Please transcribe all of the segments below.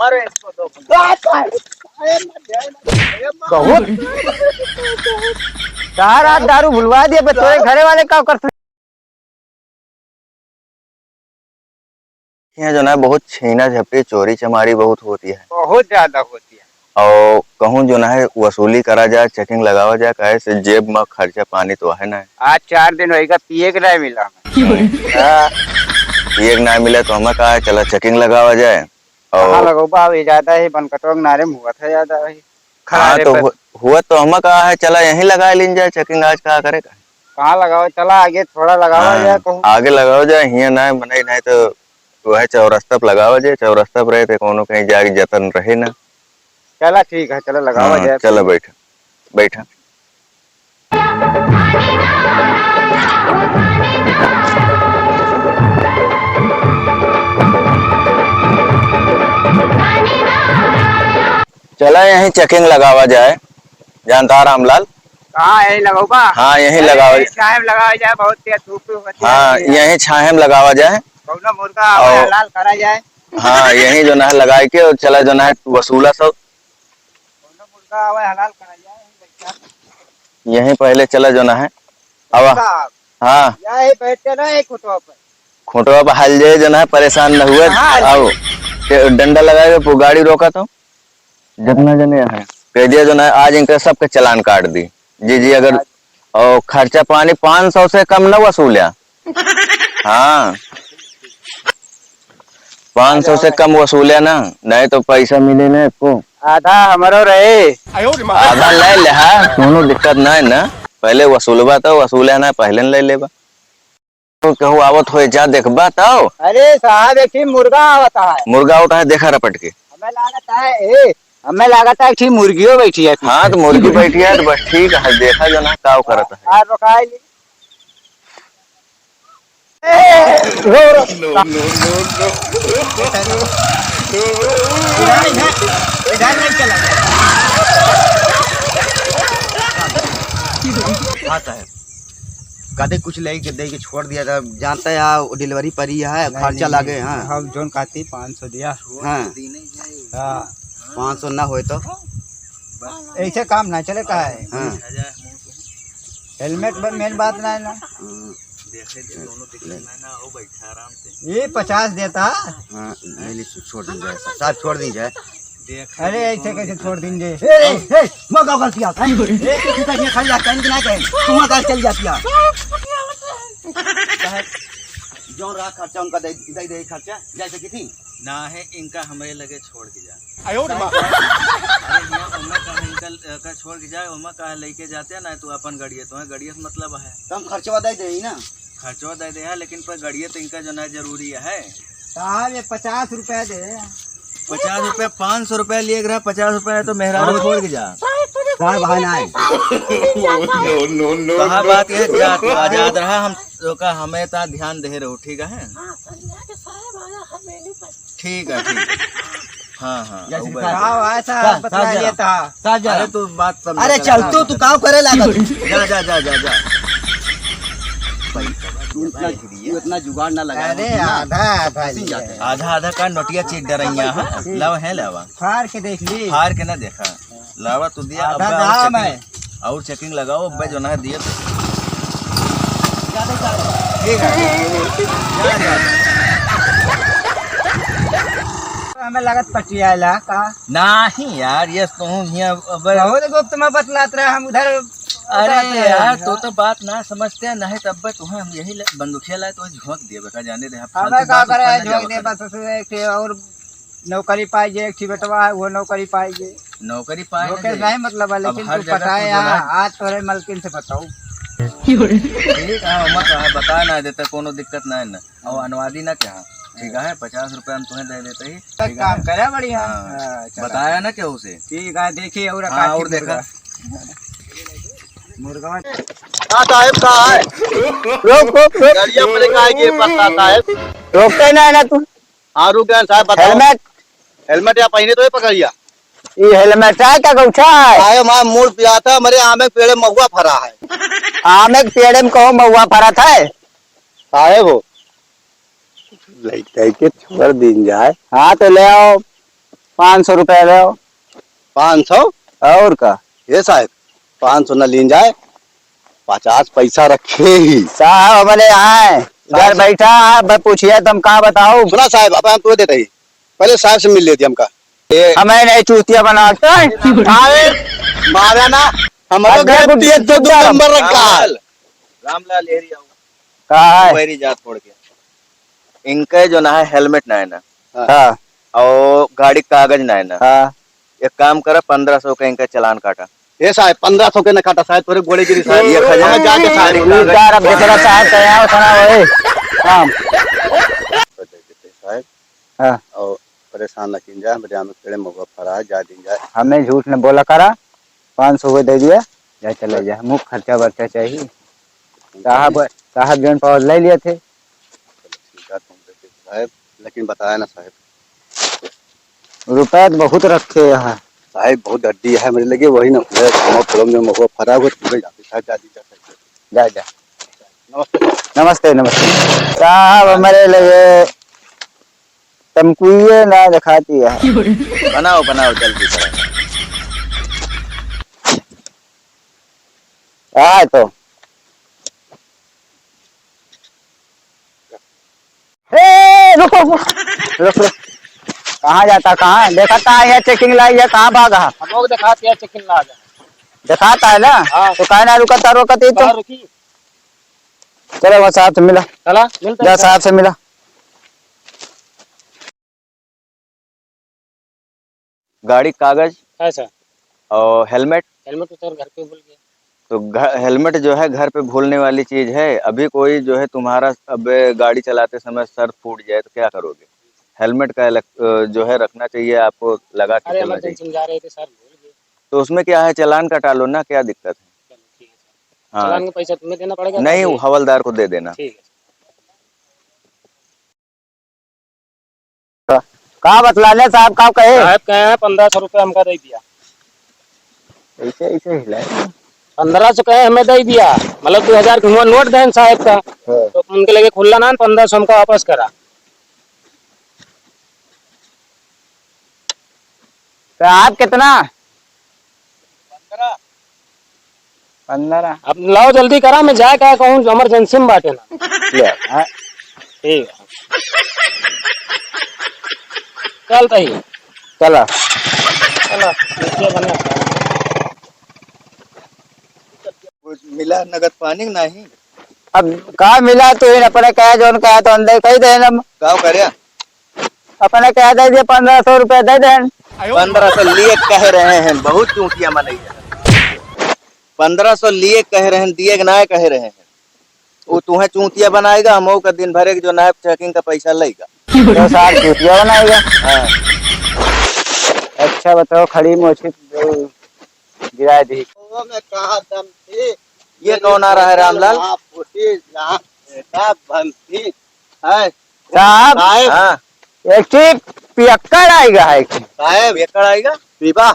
मारो इसको दो। बहुत सारा दारू भुलवा दिया पे तेरे घरे वाले का कर। यहाँ जो ना बहुत छीना झपटी चोरी चमारी बहुत होती है, बहुत ज्यादा होती है। और कहूँ जो ना है वसूली करा जाए, चेकिंग लगावा जाए, काहे से जेब में खर्चा पानी तो है ना। आज 4 दिन होएगा पिए के नहीं मिला। एक ना मिले तो हमें कहा है चला चेकिंग लगावा जाए। कहाँ और लगो बा ये ज्यादा ही बनकटों नारे में हुआ था ज्यादा ही हाँ खरारे तो पर। हुआ तो हमें कहा है चला यहीं लगा लीन जाए चेकिंग, आज कहा करेगा। कहाँ लगाओ, चला आगे थोड़ा लगावा जाए कहूँ। आगे लगाओ जाए, हिया ना मने नहीं तो वह चौरस्ता पर लगावा जाए, चौरस्ता पर रहे थे कोनो कहीं जाके जतन रहे ना। चला ठीक है, चलो लगावा हाँ जाए। चलो बैठा बैठा। चला यहीं चेकिंग लगावा जाए, जानता रामलाल। कहाँ यही लगाओ बा? हाँ यहीं लगावा जाए। टाइम लगावा जाए, बहुत तेज धूप होती है। हाँ यहीं छाहे में लगावा जाए। कौनो मुर्गा आवे हलाल करा जाए। हाँ यहीं जो ना है लगाए के और चला जो ना है वसूला सब कौनो मुर्गा आवे हलाल करा जाए। यहीं पहले चला जो ना है। अब हाँ यही बैठते ना एक खुटवा पर। खोटवा पर हाल जाए जो ना है, परेशान न हुए। आओ डंडा लगा के गाड़ी रोका तो जितना जने है कह दिया जो ना आज इनका सबके चलान काट दी। जी जी अगर और खर्चा पानी 500 से कम न वसूलिया। हाँ 500 से कम वसूलिया ना, नहीं तो पैसा मिले ना इसको। आधा हमारो रहे। आधा ले ले, कोनो दिक्कत नहीं ना, पहले वसूलबा तो वसूलिया ना पहले ले लेबा। तो कहूँ आवत हो जा देखबा तो। अरे साहब एक ही मुर्गा आवता है। मुर्गा उठा है देखा रपट के। हमें लागता है कि मुर्गियों बैठी है। हाँ तो मुर्गी बैठी है तो बस ठीक है, देखा जो ना का करता है। और रोकाई ली। इधर नहीं चला। हाँ साहब कदे कुछ ले के दे के छोड़ दिया था, जानता है यहाँ डिलीवरी पर ही है, खर्चा लागे। हाँ हम जोन खाती 500 दिया। हाँ हाँ 500 ना होए तो ऐसे काम ना चले का है। हाँ हेलमेट मेन बात ना है ना। ये 50 देता। हाँ नहीं छोड़ दी जाए साहब, छोड़ दी जाए। अरे ऐसे कैसे छोड़ देंगे? मगा गलती आ कहीं खाली जाता है ना, कहीं तुम मगा चल जाती है। जो रहा खर्चा उनका दे दे खर्चा जैसे कि थी ना है इनका हमें लगे छोड़ के जाए। अरे इनका छोड़ के जाए उमा का लेके जाते हैं ना, तू अपन गड़िया तो है, गड़िया से मतलब है तो हम खर्चवा दे दे ना। खर्चवा दे दे है, लेकिन पर गड़िया तो इनका जो ना जरूरी है। साहब ये 50 रुपए दे। 50 रुपए 500 रुपए लिए रहा, 50 रुपए है तो मेहरारू छोड़ के जा। साहब भाई ना कहा बात ये आजाद रहा, हम तो का हमें ता ध्यान दे रहो, ठीक है। ठीक है ठीक है। हाँ हाँ बता लेता। अरे तू बात समझ। अरे चल तू काम करे लगा। जा जा जा जा जा। इतना जुगाड़ ना लगा। अरे आधा आधा आधा का नोटिया चीट डरैया है। लावा है लावा फाड़ के देख ली। फाड़ के ना देखा लावा तू दिया। आधा दाम है और चेकिंग लगाओ अब जो ना दिया ठीक है। हमें लागत पटियाला का नहीं यार, ये तुम बहुत गुप्त में बतलात रहे हम उधर। अरे यार तो बात ना समझते हैं नहीं, तब तुम्हें हम यही बंदूकिया लाए तो झोंक दिए बेटा, जाने दे। हमें का करे झोंक दे बस एक और नौकरी पाई जे, एक बेटवा है वो नौकरी पाई जे। नौकरी पाए नहीं मतलब है, लेकिन तू पटाए आज तोरे मलकिन से बताऊ। ठीक है बता ना देते, कोनो दिक्कत नहीं ना। और अनुवादी ना क्या ठीक है, 50 रुपए हम तुम्हें दे देते ही। काम करे बढ़िया। बताया ना क्या उसे। ठीक है देखिए और और देखा मुर्गा साहब का है। रोक रोक गाड़ियां पर आएगी पता साहब, रोकते ना ना तू। हाँ रुक गए साहब, बताओ। हेलमेट हेलमेट या पहने तो पकड़िया। ये हेलमेट है क्या गौछा है? साहब हमारा मूड पिया था, हमारे आमे के पेड़ महुआ फरा है। आमे के पेड़ में कहो महुआ फरा था साहब हो के छोड़ दिन जाए। हाँ तो ले आओ। 500 रुपया ले 500 और का ये साहब 500 न लीन जाए 50 पैसा रखे ही। साहब हमारे यहाँ है घर बैठा है पूछिए तुम कहाँ बताओ। सुना साहब अब हम तो देते ही पहले साहब से मिल लेती हमका हमें नहीं चूतिया बनाते मारा ना हमारे घर पे तो 2 नंबर रखा है। रामलाल एरिया कहा है मेरी जात छोड़ के इनके जो ना है हेलमेट ना है ना हाँ और गाड़ी का कागज ना है ना। हाँ एक काम करा 1500 का इनका चालान काटा। ये साहब 1500 के न काटा साहब थोड़े गोले गिरी साहब ये खजाना जाके साहब यार अब बेचारा साहब कहे उतना वही काम साहब हाँ और परेशान न किन जाए बजा में खेड़े मौका फरा जा दिन जाए। हमें झूठ ने बोला करा 500 को दे दिया जा चले जा मुफ्त खर्चा वर्चा चाहिए। साहब जन पावर ले लिए थे साहब लेकिन बताया ना साहब रुपए तो बहुत रखे यहाँ साहब बहुत हड्डी है मेरे लगे वही ना फिल्म में महुआ फरा हुआ पूरे जाते साहब जा सकते। जा जा नमस्ते नमस्ते नमस्ते साहब हमारे लगे तमकुए ना दिखाती है। बनाओ बनाओ जल्दी करो। हाँ तो रुको रुक रुक कहाँ जाता कहाँ देखता है ये चेकिंग लाई है कहाँ भागा हम लोग दिखाते हैं चेकिंग ला दिखाता है ना तो कहीं ना रुकता रोकती तो रुकी चलो वो साहब से मिला चला मिलता जा साहब से मिला। गाड़ी कागज ऐसा और हेलमेट हेलमेट उतर घर पे भूल गया। तो हेलमेट जो है घर पे भूलने वाली चीज है। अभी कोई जो है तुम्हारा अब गाड़ी चलाते समय सर फूट जाए तो क्या करोगे। हेलमेट का जो है रखना चाहिए आपको लगा के अरे चलना चाहिए। इमरजेंसी में जा रहे थे सर भूल गए। तो उसमें क्या है चालान कटा लो ना क्या दिक्कत है। चलो ठीक है सर हाँ चालान का पैसा तुम्हें देना पड़ेगा। नहीं वो हवलदार को दे देना। ठीक है कहाँ बतला ले साहब कहाँ कहे साहब कहे हैं 1500 रुपये हमका दे दिया। ऐसे ऐसे हिलाए 1500 कहे हमें दे दिया मतलब 2000 का हुआ नोट दें साहब का तो उनके लगे खुला ना 1500 हमका वापस करा। साहब कितना 15 अब लाओ जल्दी करा मैं जाए क्या कहूँ इमरजेंसी में बांटे ना। ले हाँ, ठीक है चलता ही चलो चलो देखिए बना मिला नगद पानी नहीं अब कहा मिला तो इन अपने कहे जो कहा तो अंदर कही दे गाँव करे अपने कह दे दिए 1500 रुपए दे दे 1500 लिए कह रहे हैं बहुत चूंटिया मनैया 1500 लिए कह रहे हैं दिए ना कह रहे हैं। वो तुम्हें चूंटिया बनाएगा हम का दिन भरे जो नायब चेकिंग का पैसा लेगा तो साहब चूतिया बनाएगा। हाँ अच्छा बताओ खड़ी मोची गिरा दी ये कौन आ रहा है रामलाल। साहब हाँ एक चीज पियक्कड़ आएगा है साहब एकड़ आएगा पीबा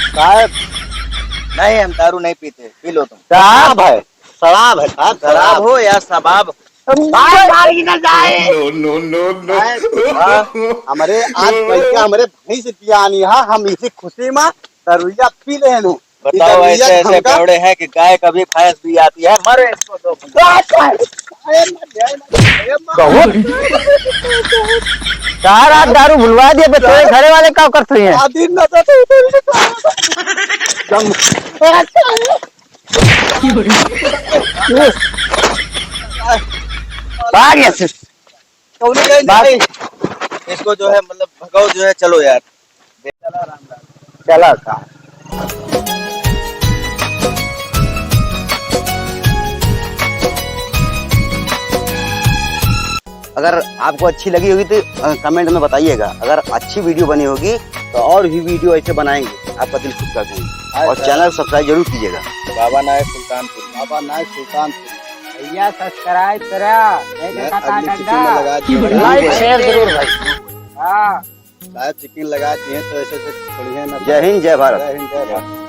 साहब नहीं हम दारू नहीं पीते पी लो तुम। साहब है शराब है साहब शराब हो या शबाब हमारे आज पैसे हमारे भाई से पियानी है हम इसी खुशी में दरुइया पी ले नु बताओ ऐसे ऐसे कौड़े हैं कि गाय कभी भैंस भी आती है मरे इसको दो। बहुत सारा दारू भुलवा दिए तेरे घरे वाले क्या करते हैं इसको जो है मतलब भगाओ जो है चलो यार चला का अगर आपको अच्छी लगी होगी तो कमेंट में बताइएगा। अगर अच्छी वीडियो बनी होगी तो और भी वीडियो ऐसे बनाएंगे आपका दिल खुश कर देंगे। और चैनल सब्सक्राइब जरूर कीजिएगा। बाबा नायक सुल्तानपुर बाबा नायक सुल्तानपुर भैया सब्सक्राइब करा नहीं देखा था अगली चिकन डंडा लगा दिए लाइक शेयर जरूर भाई। हाँ साहब चिकन लगा दिए तो ऐसे छोड़िए ना। जय हिंद जय भारत। जय हिंद जय भारत।